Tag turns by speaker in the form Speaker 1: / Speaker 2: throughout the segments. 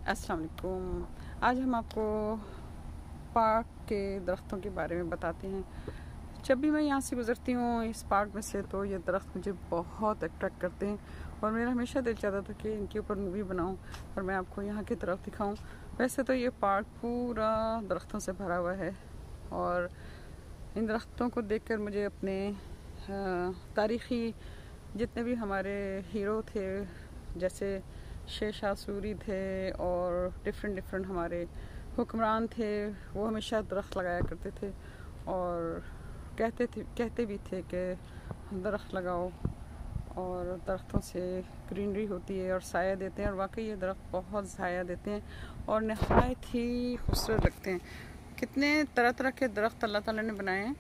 Speaker 1: अस्सलाम वालेकुम। आज हम आपको पार्क के दरख्तों के बारे में बताते हैं। जब भी मैं यहाँ से गुज़रती हूँ इस पार्क में से, तो ये दरख्त मुझे बहुत अट्रैक्ट करते हैं और मेरा हमेशा दिल चाहता था कि इनके ऊपर मूवी बनाऊँ और मैं आपको यहाँ की तरफ दिखाऊँ। वैसे तो ये पार्क पूरा दरख्तों से भरा हुआ है और इन दरख्तों को देखकर मुझे अपने तारीख़ी जितने भी हमारे हीरो थे, जैसे शेर शाह सूरी थे और डिफरेंट हमारे हुक्मरान थे, वो हमेशा दरख्त लगाया करते थे और कहते भी थे कि दरख्त लगाओ और दरख्तों से ग्रीनरी होती है और साया देते हैं। और वाकई ये दरख्त बहुत साया देते हैं और नहायत ही खूबसूरत लगते हैं। कितने तरह तरह के दरख्त अल्लाह ताला ने बनाए हैं।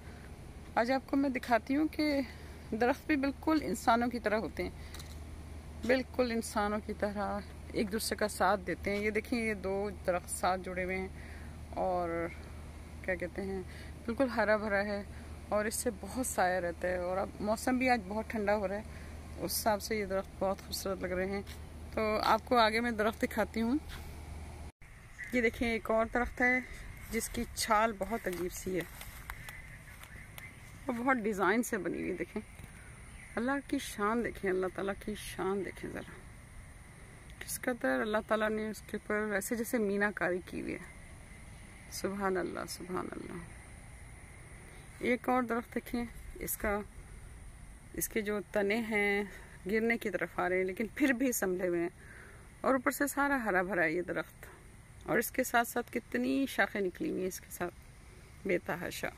Speaker 1: आज आपको मैं दिखाती हूँ कि दरख्त भी बिल्कुल इंसानों की तरह होते हैं, बिल्कुल इंसानों की तरह एक दूसरे का साथ देते हैं। ये देखिए, ये दो दरख्त साथ जुड़े हुए हैं और क्या कहते हैं, बिल्कुल हरा भरा है और इससे बहुत साया रहता है। और अब मौसम भी आज बहुत ठंडा हो रहा है, उस हिसाब से ये दरख्त बहुत खूबसूरत लग रहे हैं। तो आपको आगे मैं दरख्त दिखाती हूँ। ये देखिए, एक और दरख्त है जिसकी छाल बहुत अजीब सी है और बहुत डिज़ाइन से बनी हुई। देखें, अल्लाह की शान देखें, अल्लाह ताला की शान देखें ज़रा, किस कदर अल्लाह ताला ने उसके ऊपर ऐसे जैसे मीनाकारी की हुई है। सुभान अल्लाह, सुभान अल्लाह। एक और दरख्त देखें, इसके जो तने हैं गिरने की तरफ आ रहे हैं लेकिन फिर भी संभले हुए हैं और ऊपर से सारा हरा भरा है ये दरख्त। और इसके साथ साथ कितनी शाखें निकली हुई हैं इसके साथ, बेतहाशा।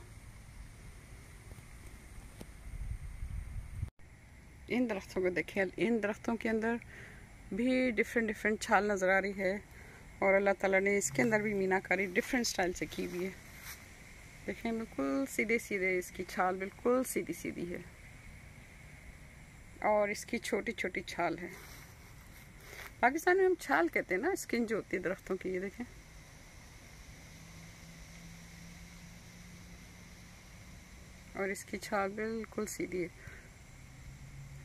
Speaker 1: इन दरख्तों को देखें, इन दरख्तों के अंदर भी डिफरेंट छाल नज़र आ रही है और अल्लाह ताला ने इसके अंदर भी मीनाकारी डिफरेंट स्टाइल से की हुई है। देखें, बिल्कुल सीधे इसकी छाल बिल्कुल सीधी है और इसकी छोटी छाल है। पाकिस्तान में हम छाल कहते हैं ना, स्किन जो होती है दरख्तों की। ये देखें, और इसकी छाल बिल्कुल सीधी है,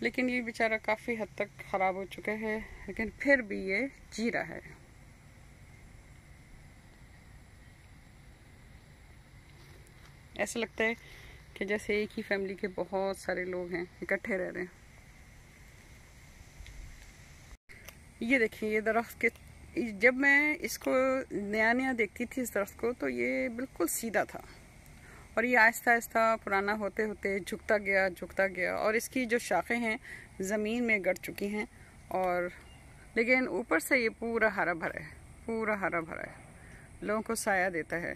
Speaker 1: लेकिन ये बेचारा काफ़ी हद तक ख़राब हो चुका है, लेकिन फिर भी ये जी रहा है। ऐसा लगता है कि जैसे एक ही फैमिली के बहुत सारे लोग हैं, इकट्ठे रह रहे हैं। ये देखिए, ये दरख्त के जब मैं इसको नया देखती थी इस दरख्त को, तो ये बिल्कुल सीधा था और ये आहिस्ता आहिस्ता पुराना होते होते झुकता गया और इसकी जो शाखें हैं ज़मीन में गड़ चुकी हैं। और लेकिन ऊपर से ये पूरा हरा भरा है, लोगों को साया देता है।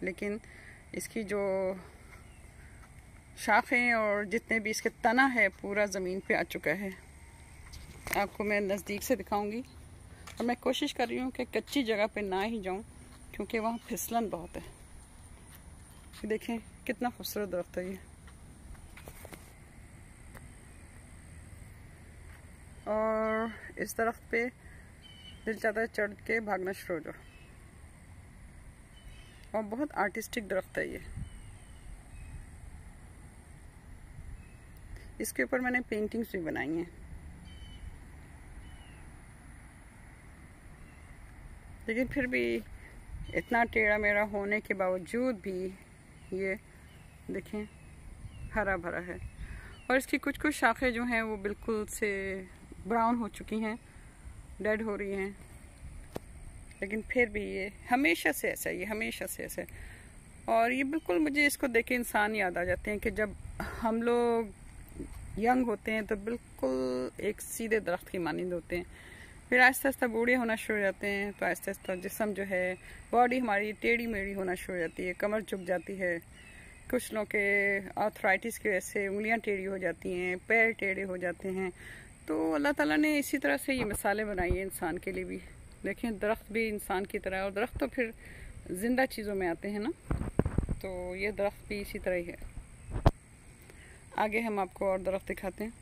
Speaker 1: लेकिन इसकी जो शाखें और जितने भी इसके तना है पूरा ज़मीन पे आ चुका है। आपको मैं नज़दीक से दिखाऊंगी और मैं कोशिश कर रही हूँ कि कच्ची जगह पे ना ही जाऊँ, क्योंकि वहाँ फिसलन बहुत है। देखें कितना खूबसूरत दरख्त है ये। और इस दरख्त पे दिल चाहता है चढ़ के भागना शुरू हो जाओ। और बहुत आर्टिस्टिक दरख्त है ये। इसके ऊपर मैंने पेंटिंग्स भी बनाई हैं, लेकिन फिर भी इतना टेढ़ा मेढ़ा होने के बावजूद भी ये देखें हरा भरा है। और इसकी कुछ शाखें जो हैं वो बिल्कुल से ब्राउन हो चुकी हैं, डेड हो रही हैं, लेकिन फिर भी ये हमेशा से ऐसा है। और ये बिल्कुल, मुझे इसको देख के इंसान याद आ जाते हैं कि जब हम लोग यंग होते हैं तो बिल्कुल एक सीधे दरख्त की मानिंद होते हैं। फिर आहिस्ता आहिस्ता बूढ़े होना शुरू हो जाते हैं तो आहिस्ता आहिस्ता जिस्म जो है, बॉडी हमारी टेढ़ी मेढ़ी होना शुरू हो जाती है, कमर झुक जाती है। कुछ लोगों के आर्थराइटिस की वजह से उंगलियां टेढ़ी हो जाती हैं, पैर टेढ़े हो जाते हैं। तो अल्लाह ताला ने इसी तरह से ये मिसालें बनाई हैं इंसान के लिए भी। देखें, दरख्त भी इंसान की तरह है और दरख्त तो फिर ज़िंदा चीज़ों में आते हैं ना, तो ये दरख्त भी इसी तरह ही है। आगे हम आपको और दरख्त दिखाते हैं।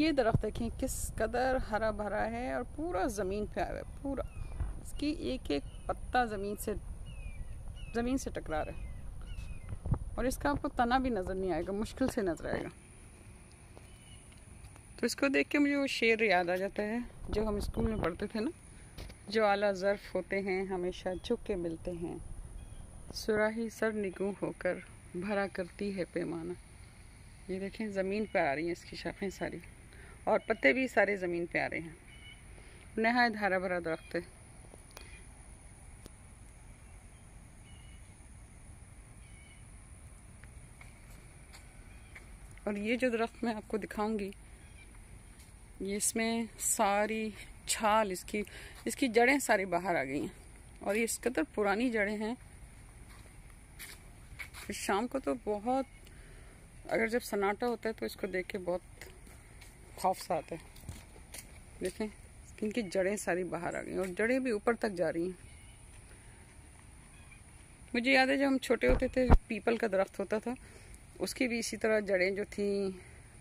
Speaker 1: ये दरख्त देखें किस कदर हरा भरा है और पूरा ज़मीन पे आया है, पूरा इसकी एक पत्ता ज़मीन से टकरा रहा है और इसका आपको तना भी नज़र नहीं आएगा, मुश्किल से नज़र आएगा। तो इसको देख के मुझे वो शेर याद आ जाता है जो हम स्कूल में पढ़ते थे ना, जो आला ज़र्फ़ होते हैं हमेशा झुक के मिलते हैं, सुराही सर निगूह होकर भरा करती है पैमाना। ये देखें ज़मीन पर आ रही हैं इसकी शाखें सारी, और पत्ते भी सारे ज़मीन पे आ रहे हैं। नहायत हरा भरा दरख्त है। और ये जो दरख्त मैं आपको दिखाऊंगी, ये इसमें सारी छाल इसकी जड़ें सारी बाहर आ गई हैं, और ये इस कदर पुरानी जड़ें हैं। शाम को तो बहुत, अगर जब सन्नाटा होता है तो इसको देख के बहुत खौफ सा आता है। देखें इनकी जड़ें सारी बाहर आ गई, और जड़ें भी ऊपर तक जा रही हैं। मुझे याद है जब हम छोटे होते थे, पीपल का दरख्त होता था, उसकी भी इसी तरह जड़ें जो थी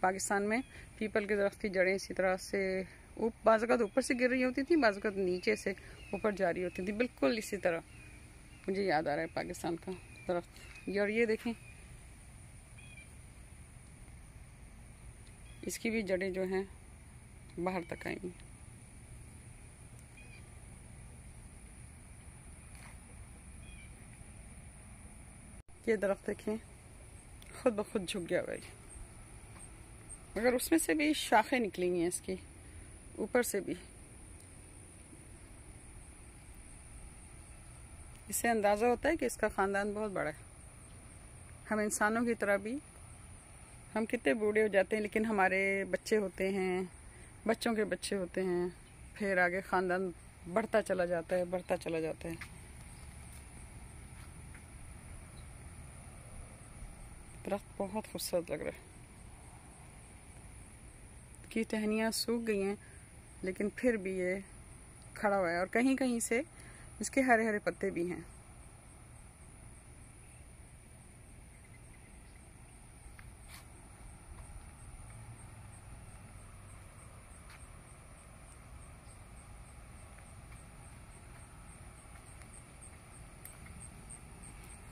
Speaker 1: पाकिस्तान में, पीपल के दरख्त की जड़ें इसी तरह से बाज़ ऊपर से गिर रही होती थी, बाज़ नीचे से ऊपर जा रही होती थी, बिल्कुल इसी तरह मुझे याद आ रहा है पाकिस्तान का दरख्त। और ये देखें इसकी भी जड़ें जो हैं बाहर तक आएंगी। ये दरख्त देखें खुद ब खुद झुक गया भाई, मगर उसमें से भी शाखें निकलेंगी इसकी, ऊपर से भी। इससे अंदाज़ा होता है कि इसका ख़ानदान बहुत बड़ा है। हम इंसानों की तरह भी, हम कितने बूढ़े हो जाते हैं लेकिन हमारे बच्चे होते हैं, बच्चों के बच्चे होते हैं, फिर आगे ख़ानदान बढ़ता चला जाता है, बढ़ता चला जाता है। दरख्त बहुत खूबसूरत लग रहा है। की टहनियाँ सूख गई हैं लेकिन फिर भी ये खड़ा हुआ है, और कहीं कहीं से इसके हरे हरे पत्ते भी हैं।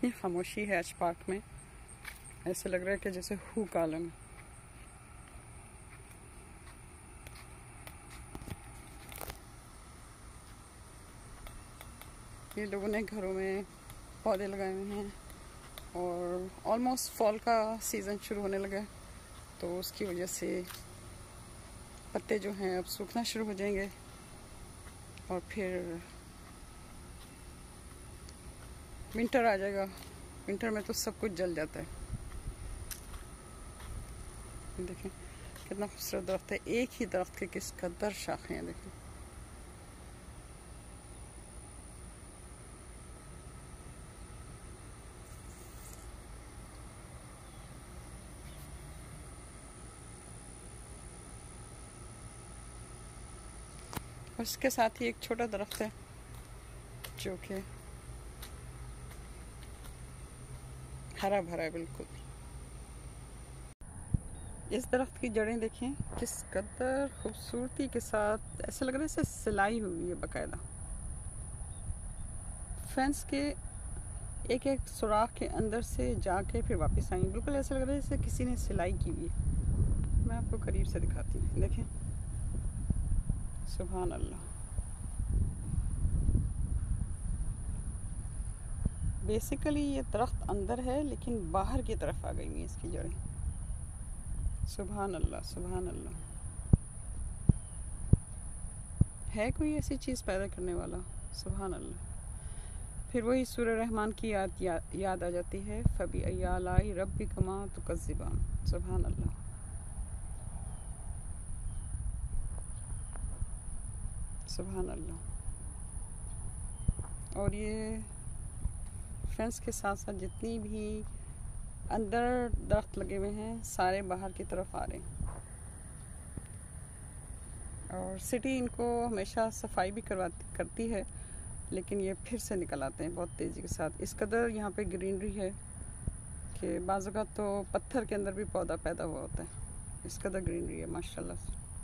Speaker 1: ये खामोशी है आज पार्क में, ऐसे लग रहा है कि जैसे हुक आलम है। ये लोगों ने घरों में पौधे लगाए हुए हैं, और ऑलमोस्ट फॉल का सीज़न शुरू होने लगा है, तो उसकी वजह से पत्ते जो हैं अब सूखना शुरू हो जाएंगे, और फिर विंटर आ जाएगा। विंटर में तो सब कुछ जल जाता है। देखें कितना खूबसूरत दरख्त है, एक ही दरख्त के किस कदर शाखें हैं। देखें और इसके साथ ही एक छोटा दरख्त है जो कि हरा भरा है बिल्कुल। इस दरख्त की जड़ें देखें किस कदर खूबसूरती के साथ, ऐसा लग रहा है इसे सिलाई हुई है बाकायदा। फेंस के एक एक सुराख के अंदर से जाके फिर वापस आई, बिल्कुल ऐसा लग रहा है जैसे किसी ने सिलाई की हुई है। मैं आपको करीब से दिखाती हूँ, देखें सुभान अल्लाह। बेसिकली ये दरख्त अंदर है लेकिन बाहर की तरफ आ गई हैं इसकी जड़ें। सुभान अल्लाह, सुभान अल्लाह। है कोई ऐसी चीज़ पैदा करने वाला, सुभान अल्लाह। फिर वही सूरह रहमान की याद आ जाती है, फबी अय्यालाई रब्बिकुमा तुकज़्ज़िबान, सुभान अल्लाह। सुभान अल्लाह। और ये फेंस के साथ साथ जितनी भी अंदर दरख्त लगे हुए हैं सारे बाहर की तरफ आ रहे हैं। और सिटी इनको हमेशा सफाई भी करती है, लेकिन ये फिर से निकल आते हैं बहुत तेज़ी के साथ। इस कदर यहाँ पे ग्रीनरी है कि बाज़ औक़ात तो पत्थर के अंदर भी पौधा पैदा हुआ होता है, इस कदर ग्रीनरी है माशाल्लाह।